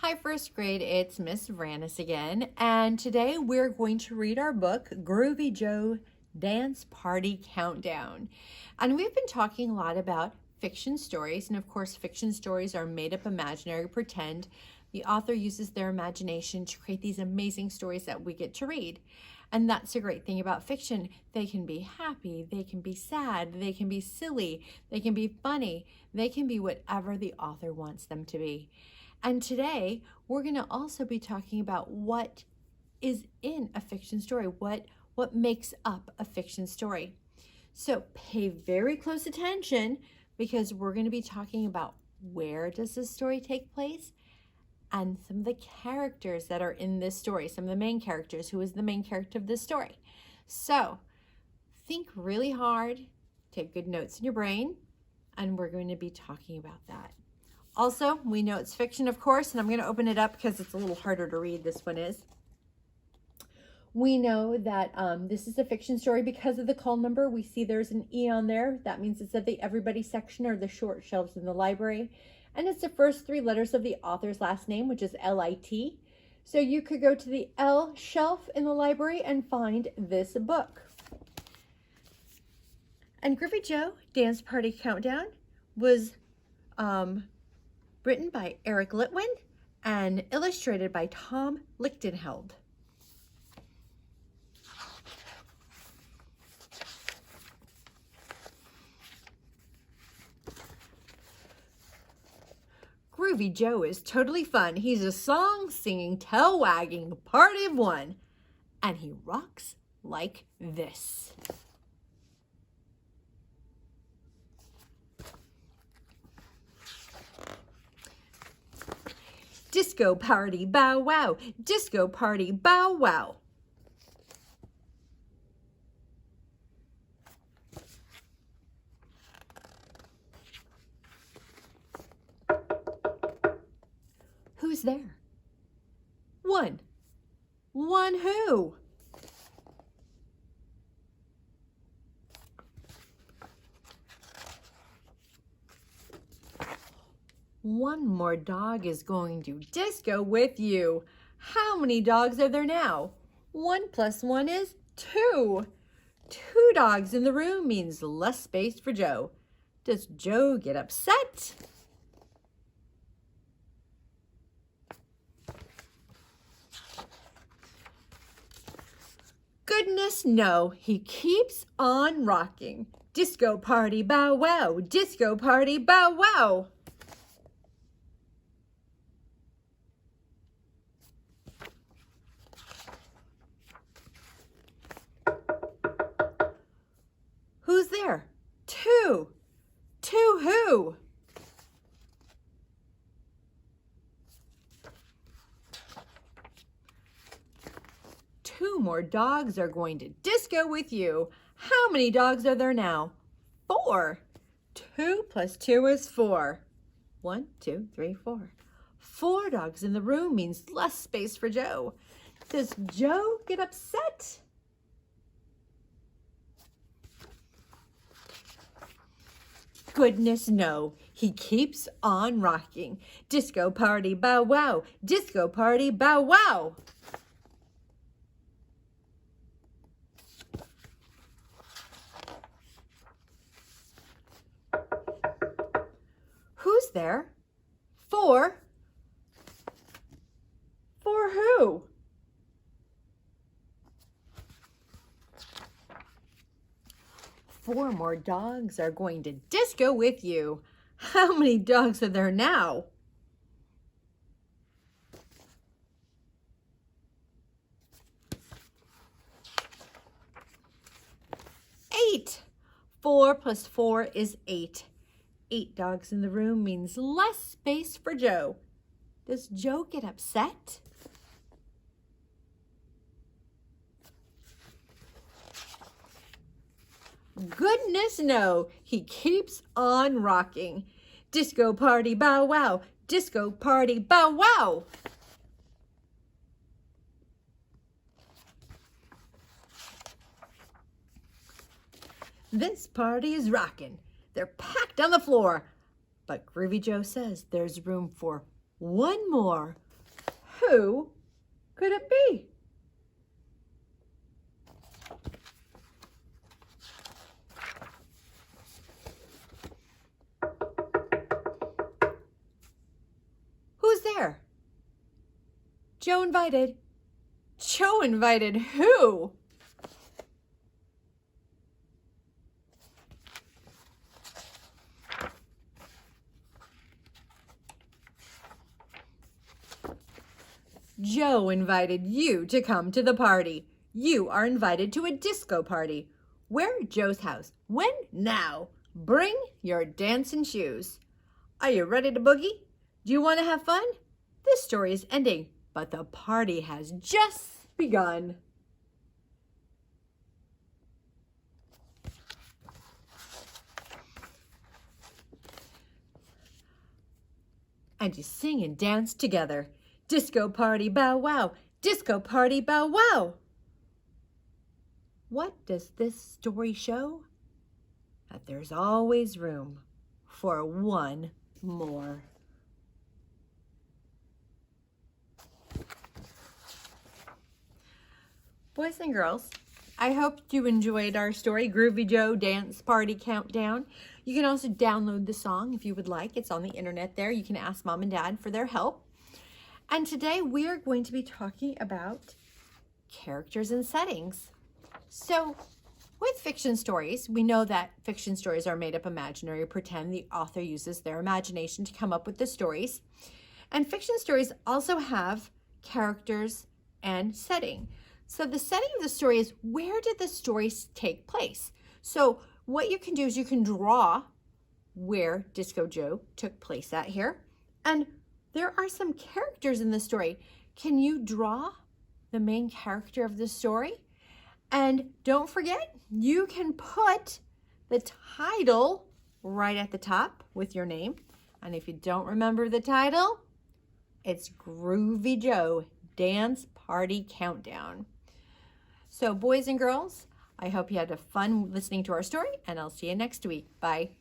Hi, first grade, it's Miss Ranis again, and today we're going to read our book, Groovy Joe Dance Party Countdown. And we've been talking a lot about fiction stories, and of course, fiction stories are made up, imaginary, pretend. The author uses their imagination to create these amazing stories that we get to read. And that's the great thing about fiction. They can be happy, they can be sad, they can be silly, they can be funny, they can be whatever the author wants them to be. And today, we're going to also be talking about what is in a fiction story, what makes up a fiction story. So pay very close attention because we're going to be talking about where does this story take place and some of the characters that are in this story, some of the main characters, who is the main character of this story. So think really hard, take good notes in your brain, and we're going to be talking about that. Also, we know it's fiction, of course, and I'm going to open it up because it's a little harder to read, this one is. We know that this is a fiction story because of the call number. We see there's an E on there. That means it's at the Everybody section or the short shelves in the library. And it's the first three letters of the author's last name, which is L-I-T. So you could go to the L shelf in the library and find this book. And Groovy Joe Dance Party Countdown was written by Eric Litwin and illustrated by Tom Lichtenheld. Groovy Joe is totally fun. He's a song-singing, tail-wagging party of one, and he rocks like this. Disco party, bow wow. Disco party, bow wow. Who's there? One. One who? One more dog is going to disco with you. How many dogs are there now? 1 + 1 is 2. 2 dogs in the room means less space for Joe. Does Joe get upset? Goodness no, he keeps on rocking. Disco party bow wow, disco party bow wow. Who's there? 2. 2 who? Two more dogs are going to disco with you. How many dogs are there now? 4. 2 + 2 is 4. 1, 2, 3, 4. 4 dogs in the room means less space for Joe. Does Joe get upset? Goodness no, he keeps on rocking. Disco party bow wow, disco party bow wow. Who's there? 4. 4 who? Four more dogs are going to disco with you. How many dogs are there now? 8. 4 + 4 is 8. 8 dogs in the room means less space for Joe. Does Joe get upset? Goodness no, he keeps on rocking. Disco party bow wow, disco party bow wow. This party is rocking. They're packed on the floor. But Groovy Joe says there's room for one more. Who could it be? Who's there? Joe invited. Joe invited who? Joe invited you to come to the party. You are invited to a disco party. Where at Joe's house? When? Now. Bring your dancing shoes. Are you ready to boogie? Do you want to have fun? This story is ending, but the party has just begun. And you sing and dance together. Disco party bow wow, disco party bow wow. What does this story show? That there's always room for one more. Boys and girls, I hope you enjoyed our story, Groovy Joe Dance Party Countdown. You can also download the song if you would like. It's on the internet there. You can ask Mom and Dad for their help. And today we are going to be talking about characters and settings. So with fiction stories, we know that fiction stories are made up imaginary, pretend. The author uses their imagination to come up with the stories. And fiction stories also have characters and setting. So the setting of the story is, where did the story take place? So what you can do is you can draw where Disco Joe took place at here. And there are some characters in the story. Can you draw the main character of the story? And don't forget, you can put the title right at the top with your name. And if you don't remember the title, it's Groovy Joe Dance Party Countdown. So boys and girls, I hope you had fun listening to our story, and I'll see you next week. Bye.